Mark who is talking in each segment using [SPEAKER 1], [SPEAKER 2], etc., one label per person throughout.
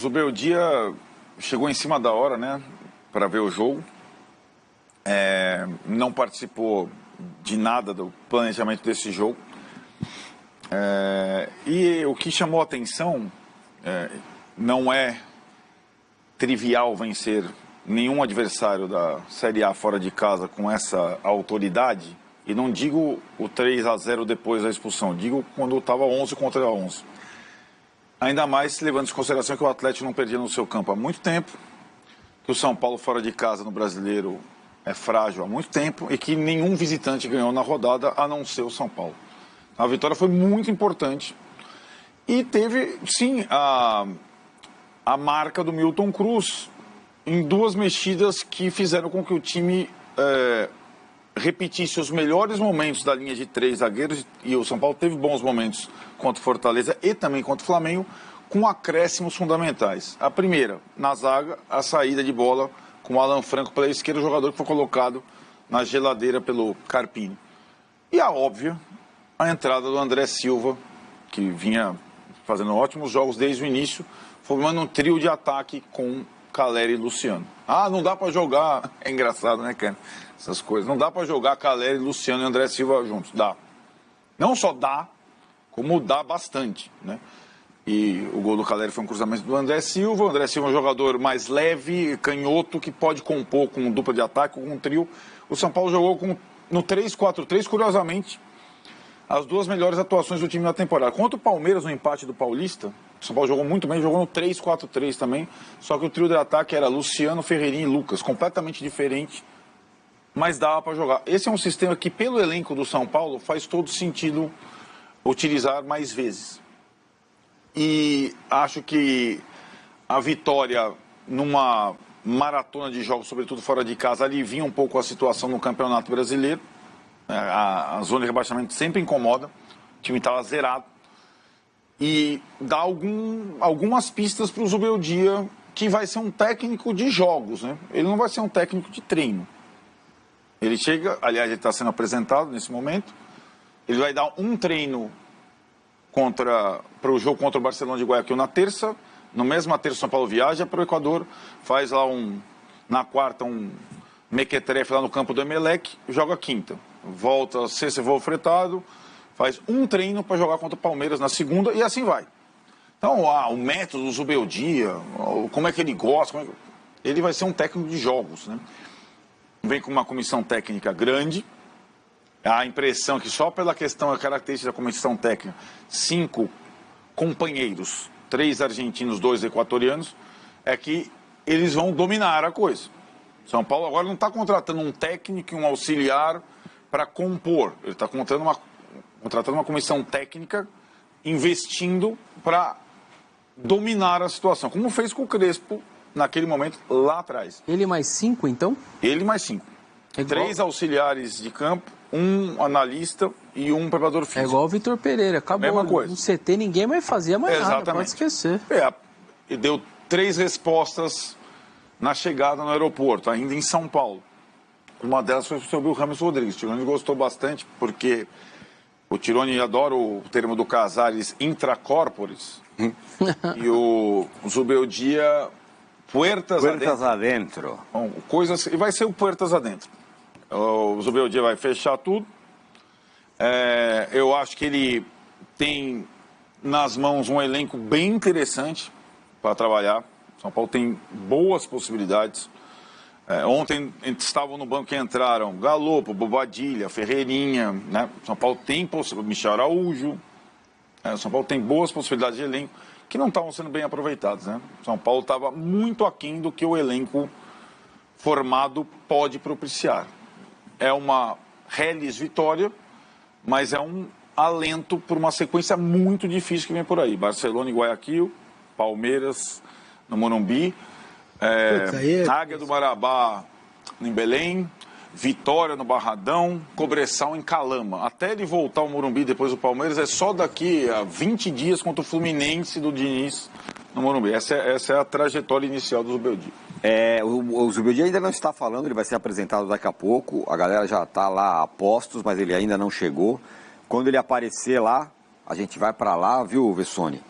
[SPEAKER 1] O Zubeldia chegou em cima da hora, né, para ver o jogo. Não participou de nada do planejamento desse jogo. E o que chamou a atenção não é trivial vencer nenhum adversário da Série A fora de casa com essa autoridade. E não digo o 3-0 depois da expulsão, digo quando estava 11 contra 11. Ainda mais levando em consideração que o Atlético não perdia no seu campo há muito tempo, que o São Paulo fora de casa no Brasileiro é frágil há muito tempo e que nenhum visitante ganhou na rodada a não ser o São Paulo. A vitória foi muito importante e teve, sim, a marca do Milton Cruz em duas mexidas que fizeram com que o time repetisse os melhores momentos da linha de 3 zagueiros, e o São Paulo teve bons momentos contra o Fortaleza e também contra o Flamengo, com acréscimos fundamentais. A primeira, na zaga, a saída de bola com o Alan Franco pela esquerda, o jogador que foi colocado na geladeira pelo Carpini. E a óbvia, a entrada do André Silva, que vinha fazendo ótimos jogos desde o início, formando um trio de ataque com Calleri e Luciano. Não dá para jogar, é engraçado, né, Ken? Essas coisas. Não dá para jogar Calleri, Luciano e André Silva juntos. Dá. Não só dá, como dá bastante, né? E o gol do Calleri foi um cruzamento do André Silva. O André Silva é um jogador mais leve, canhoto, que pode compor com dupla de ataque, com um trio. O São Paulo jogou no 3-4-3, curiosamente, as duas melhores atuações do time na temporada. Contra o Palmeiras, no empate do Paulista, o São Paulo jogou muito bem, jogou no 3-4-3 também, só que o trio de ataque era Luciano, Ferreirinha e Lucas, completamente diferente, mas dava para jogar. Esse é um sistema que, pelo elenco do São Paulo, faz todo sentido utilizar mais vezes. E acho que a vitória numa maratona de jogos, sobretudo fora de casa, alivia um pouco a situação no Campeonato Brasileiro. A zona de rebaixamento sempre incomoda, o time estava zerado. E dá algumas pistas para o Zubeldia, que vai ser um técnico de jogos, né? Ele não vai ser um técnico de treino. Ele chega, aliás, ele está sendo apresentado nesse momento, ele vai dar um treino para o jogo contra o Barcelona de Guayaquil na terça. No mesmo terça, o São Paulo viaja para o Equador, faz lá na quarta um mequetrefe lá no campo do Emelec, joga quinta. Volta sexta, voo fretado, faz um treino para jogar contra o Palmeiras na segunda e assim vai. Então, o método do Zubeldia, como é que ele gosta, ele vai ser um técnico de jogos, né? Vem com uma comissão técnica grande. A impressão que só pela questão, a característica da comissão técnica, 5 companheiros, 3 argentinos, 2 equatorianos, é que eles vão dominar a coisa. São Paulo agora não está contratando um técnico e um auxiliar para compor. Ele está contratando uma comissão técnica, investindo para dominar a situação, como fez com o Crespo naquele momento lá atrás.
[SPEAKER 2] Ele mais 5, então?
[SPEAKER 1] Ele mais 5. 3 auxiliares de campo, um analista e um preparador físico.
[SPEAKER 2] É igual o Vitor Pereira, acabou.
[SPEAKER 1] Mesma coisa.
[SPEAKER 2] No CT ninguém mais fazia mais nada, pode esquecer.
[SPEAKER 1] E deu 3 respostas na chegada no aeroporto, ainda em São Paulo. Uma delas foi sobre o Rames Rodrigues. O Tironi gostou bastante, porque o Tironi adora o termo do Casares intracorporis. E o Zubeldia, puertas adentro. Bom, e vai ser o puertas adentro. O Zubeldia vai fechar tudo. Eu acho que ele tem nas mãos um elenco bem interessante para trabalhar. São Paulo tem boas possibilidades. Ontem estavam no banco que entraram Galopo, Bobadilha, Ferreirinha, né? São Paulo tem possibilidade, Michel Araújo. São Paulo tem boas possibilidades de elenco que não estavam sendo bem aproveitadas, né? São Paulo estava muito aquém do que o elenco formado pode propiciar. É uma reles vitória, mas é um alento por uma sequência muito difícil que vem por aí. Barcelona e Guayaquil, Palmeiras no Morumbi, Águia do Marabá em Belém, Vitória no Barradão, Cobressal em Calama. Até ele voltar ao Morumbi depois do Palmeiras é só daqui a 20 dias contra o Fluminense do Diniz no Morumbi. Essa é a trajetória inicial do Zubeldia.
[SPEAKER 3] O Zubeldia ainda não está falando, ele vai ser apresentado daqui a pouco. A galera já está lá a postos, mas ele ainda não chegou. Quando ele aparecer lá, a gente vai para lá, viu, Vessone?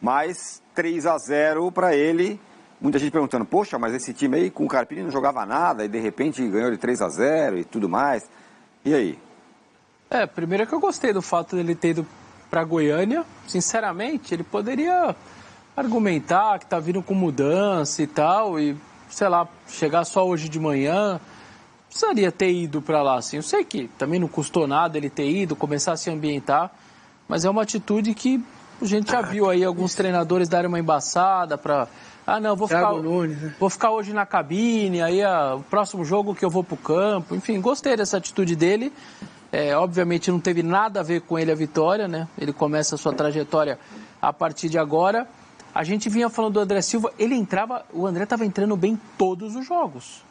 [SPEAKER 3] Mas 3-0 para ele, muita gente perguntando, poxa, mas esse time aí com o Carpini não jogava nada e de repente ganhou de 3-0 e tudo mais. E aí?
[SPEAKER 2] Primeiro é que eu gostei do fato dele ter ido para Goiânia. Sinceramente, ele poderia argumentar que tá vindo com mudança e tal, e, sei lá, chegar só hoje de manhã, precisaria ter ido para lá, assim. Eu sei que também não custou nada ele ter ido, começar a se ambientar, mas é uma atitude que a gente já viu aí alguns treinadores darem uma embaçada para... não, vou ficar hoje na cabine, aí o próximo jogo que eu vou pro campo. Enfim, gostei dessa atitude dele. Obviamente não teve nada a ver com ele a vitória, né? Ele começa a sua trajetória a partir de agora. A gente vinha falando do André Silva, o André estava entrando bem todos os jogos.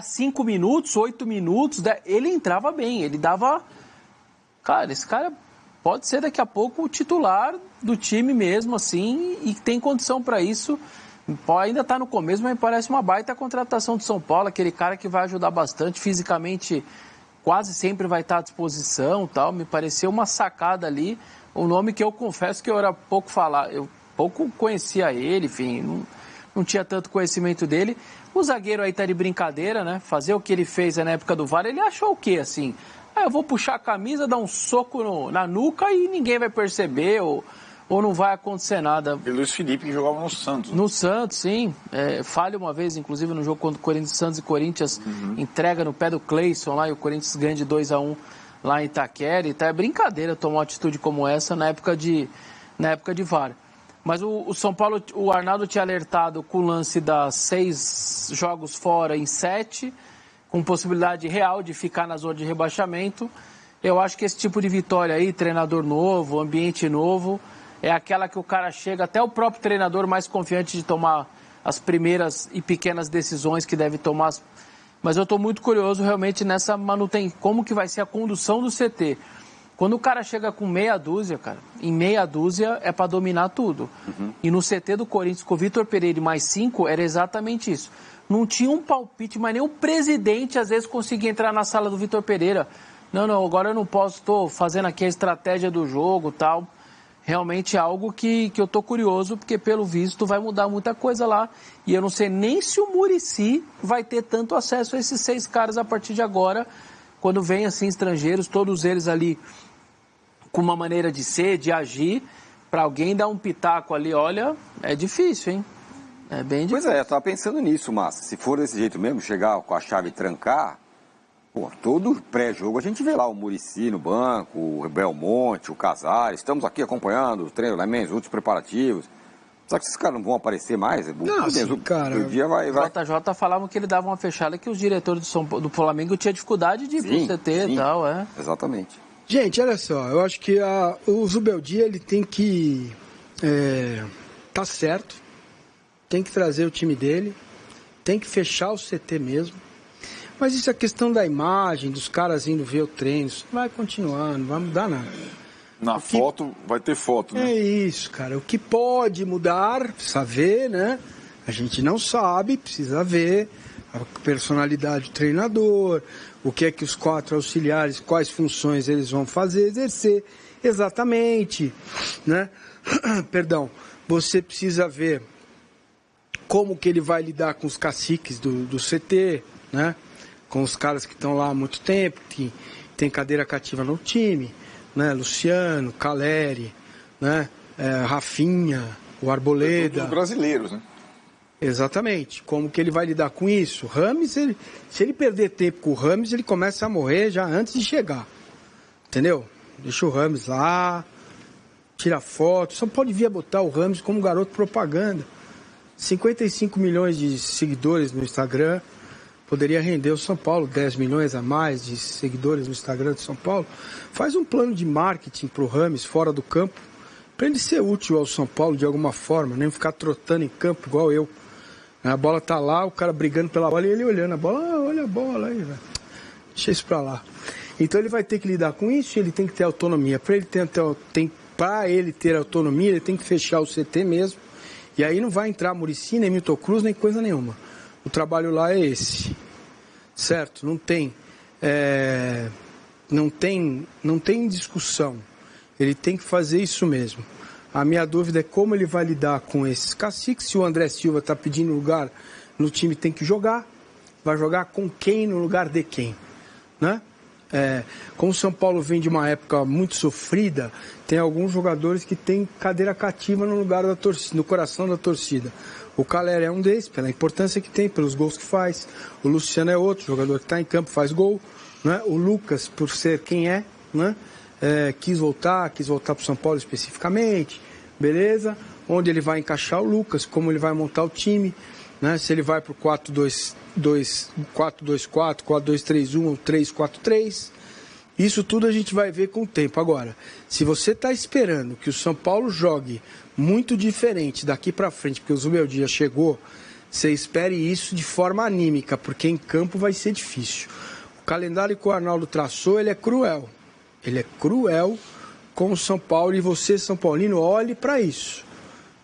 [SPEAKER 2] 5 minutos, 8 minutos, ele entrava bem, ele dava... Cara, esse cara pode ser daqui a pouco o titular do time mesmo, assim, e tem condição para isso. Ainda está no começo, mas parece uma baita contratação de São Paulo, aquele cara que vai ajudar bastante fisicamente, quase sempre vai estar à disposição, tal. Me pareceu uma sacada ali, um nome que eu confesso que eu era eu pouco conhecia ele, enfim, não tinha tanto conhecimento dele. O zagueiro aí tá de brincadeira, né? Fazer o que ele fez na época do VAR, ele achou o quê, assim? Eu vou puxar a camisa, dar um soco na nuca e ninguém vai perceber, ou não vai acontecer nada.
[SPEAKER 1] E Luiz Felipe, que jogava no Santos.
[SPEAKER 2] No Santos, sim. Falha uma vez, inclusive, no jogo contra o Corinthians, Santos e Corinthians, entrega no pé do Cleison lá, e o Corinthians ganha de 2-1 lá em Itaquera. Então é brincadeira tomar uma atitude como essa na época de VAR. Mas o São Paulo, o Arnaldo tinha alertado com o lance das 6 jogos fora em 7, com possibilidade real de ficar na zona de rebaixamento. Eu acho que esse tipo de vitória aí, treinador novo, ambiente novo, é aquela que o cara chega, até o próprio treinador mais confiante de tomar as primeiras e pequenas decisões que deve tomar. Mas eu estou muito curioso realmente nessa manutenção, como que vai ser a condução do CT. Quando o cara chega com meia dúzia, cara, em meia dúzia é para dominar tudo. E no CT do Corinthians, com o Vitor Pereira e mais 5, era exatamente isso. Não tinha um palpite, mas nem o presidente às vezes conseguia entrar na sala do Vitor Pereira. Não, agora eu não posso, estou fazendo aqui a estratégia do jogo e tal. Realmente é algo que eu estou curioso, porque pelo visto vai mudar muita coisa lá. E eu não sei nem se o Muricy vai ter tanto acesso a esses 6 caras a partir de agora, quando vem assim estrangeiros, todos eles ali com uma maneira de ser, de agir, para alguém dar um pitaco ali, olha, é difícil, hein? É bem difícil.
[SPEAKER 3] Pois eu estava pensando nisso, Massa. Se for desse jeito mesmo, chegar com a chave e trancar, todo pré-jogo a gente vê lá o Muricy no banco, o Belmonte, o Casares, estamos aqui acompanhando os treinamentos, outros preparativos. Só que esses caras não vão aparecer mais?
[SPEAKER 2] Cara, o dia vai... JJ falavam que ele dava uma fechada que os diretores do Flamengo tinham dificuldade de ir pro CT e tal,
[SPEAKER 3] Exatamente.
[SPEAKER 4] Gente, olha só, eu acho que o Zubeldia, ele tem que... tá certo, tem que trazer o time dele, tem que fechar o CT mesmo. Mas isso é questão da imagem, dos caras indo ver o treino, isso vai continuar, não vai mudar nada.
[SPEAKER 1] Foto, vai ter foto, né?
[SPEAKER 4] É isso, cara. O que pode mudar, precisa ver, né? A gente não sabe, precisa ver a personalidade do treinador, o que é que os 4 auxiliares, quais funções eles vão fazer, exercer exatamente, né? Perdão, você precisa ver como que ele vai lidar com os caciques do CT, né? Com os caras que estão lá há muito tempo, que tem cadeira cativa no time, né? Luciano, Caleri, né? Rafinha, o Arboleda.
[SPEAKER 1] Os brasileiros, né?
[SPEAKER 4] Exatamente. Como que ele vai lidar com isso? Rames, se ele perder tempo com o Rames, ele começa a morrer já antes de chegar. Entendeu? Deixa o Rames lá, tira foto. Só pode vir a botar o Rames como garoto propaganda. 55 milhões de seguidores no Instagram. Poderia render o São Paulo 10 milhões a mais de seguidores no Instagram de São Paulo. Faz um plano de marketing para o Rames fora do campo, para ele ser útil ao São Paulo de alguma forma, nem ficar trotando em campo igual eu. A bola tá lá, o cara brigando pela bola e ele olhando a bola, olha a bola aí, velho. Deixa isso pra lá. Então ele vai ter que lidar com isso, ele tem que ter autonomia. Para ele ter autonomia, ele tem que fechar o CT mesmo. E aí não vai entrar Muricy, nem Milton Cruz, nem coisa nenhuma. O trabalho lá é esse. Certo? Não tem discussão. Ele tem que fazer isso mesmo. A minha dúvida é como ele vai lidar com esses caciques. Se o André Silva está pedindo lugar no time, tem que jogar. Vai jogar com quem no lugar de quem, né? Como o São Paulo vem de uma época muito sofrida, tem alguns jogadores que têm cadeira cativa no lugar da torcida, no coração da torcida. O Calera é um desses, pela importância que tem, pelos gols que faz. O Luciano é outro jogador que está em campo, faz gol, né? O Lucas, por ser quem é, né? Quis voltar para o São Paulo especificamente, beleza? Onde ele vai encaixar o Lucas, como ele vai montar o time, né? Se ele vai para o 4-2-4, 4-2-3-1 ou 3-4-3. Isso tudo a gente vai ver com o tempo. Agora, se você está esperando que o São Paulo jogue muito diferente daqui para frente, porque o Zubeldia chegou, você espere isso de forma anímica, porque em campo vai ser difícil. O calendário que o Arnaldo traçou, ele é cruel. Ele é cruel com o São Paulo, e você, São Paulino, olhe para isso,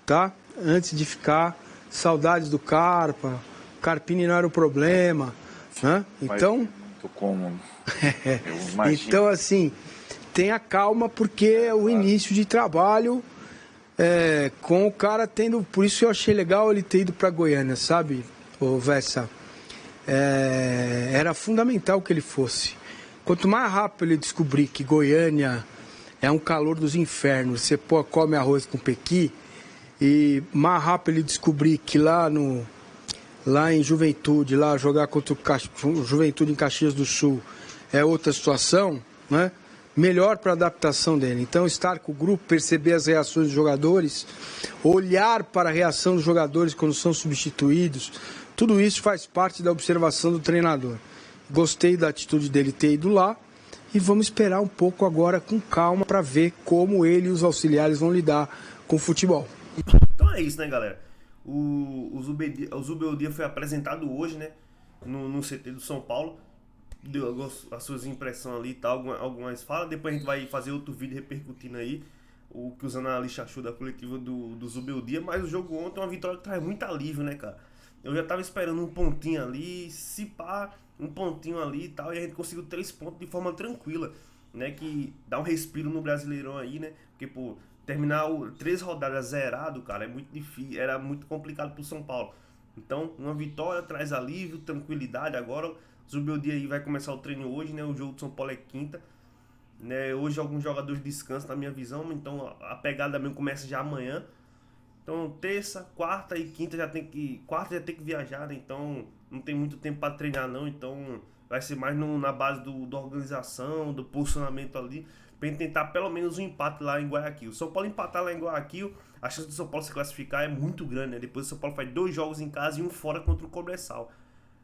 [SPEAKER 4] tá? Antes de ficar saudades do Carpa, Carpini não era o problema, né? Então,
[SPEAKER 1] muito cômodo.
[SPEAKER 4] Então, assim, tenha calma, porque é o início de trabalho, com o cara tendo... Por isso eu achei legal ele ter ido para Goiânia, sabe, ô Vessa? Era fundamental que ele fosse. Quanto mais rápido ele descobrir que Goiânia é um calor dos infernos, você come arroz com pequi, e mais rápido ele descobrir que lá em Juventude, lá jogar contra o Juventude em Caxias do Sul é outra situação, né? Melhor para a adaptação dele. Então, estar com o grupo, perceber as reações dos jogadores, olhar para a reação dos jogadores quando são substituídos, tudo isso faz parte da observação do treinador. Gostei da atitude dele ter ido lá, e vamos esperar um pouco agora com calma para ver como ele e os auxiliares vão lidar com o futebol.
[SPEAKER 5] Então é isso, né, galera? O Zubeldia foi apresentado hoje, né, no CT do São Paulo. Deu as suas impressões ali e tal, algumas falas. Depois a gente vai fazer outro vídeo repercutindo aí o que os analistas achou da coletiva do Zubeldia. Mas o jogo ontem é uma vitória que traz muito alívio, né, cara? Eu já tava esperando um pontinho ali, se pá, um pontinho ali e tal, e a gente conseguiu 3 pontos de forma tranquila, né? Que dá um respiro no Brasileirão aí, né? Porque, pô, terminar 3 rodadas zerado, cara, é muito difícil, era muito complicado pro São Paulo. Então, uma vitória traz alívio, tranquilidade. Agora, o Zubeldia aí vai começar o treino hoje, né? O jogo do São Paulo é quinta, né? Hoje alguns jogadores descansam, na minha visão, então a pegada mesmo começa já amanhã. Então, terça, quarta e quinta quarta já tem que viajar, né? Então não tem muito tempo para treinar não. Então vai ser mais na base da organização, do posicionamento ali, para tentar pelo menos um empate lá em Guayaquil. Se o São Paulo empatar lá em Guayaquil, a chance do São Paulo se classificar é muito grande, né? Depois o São Paulo faz 2 jogos em casa e um fora contra o Cobressal.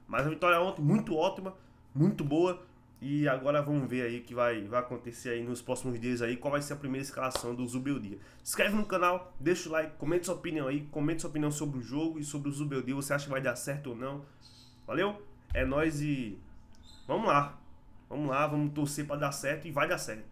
[SPEAKER 5] Mas a vitória ontem muito ótima, muito boa. E agora vamos ver aí o que vai acontecer aí nos próximos dias aí, qual vai ser a primeira escalação do Zubeldia. Se inscreve no canal, deixa o like, comente sua opinião aí, comente sua opinião sobre o jogo e sobre o Zubeldia, você acha que vai dar certo ou não. Valeu? É nóis e vamos lá, vamos torcer pra dar certo, e vai dar certo.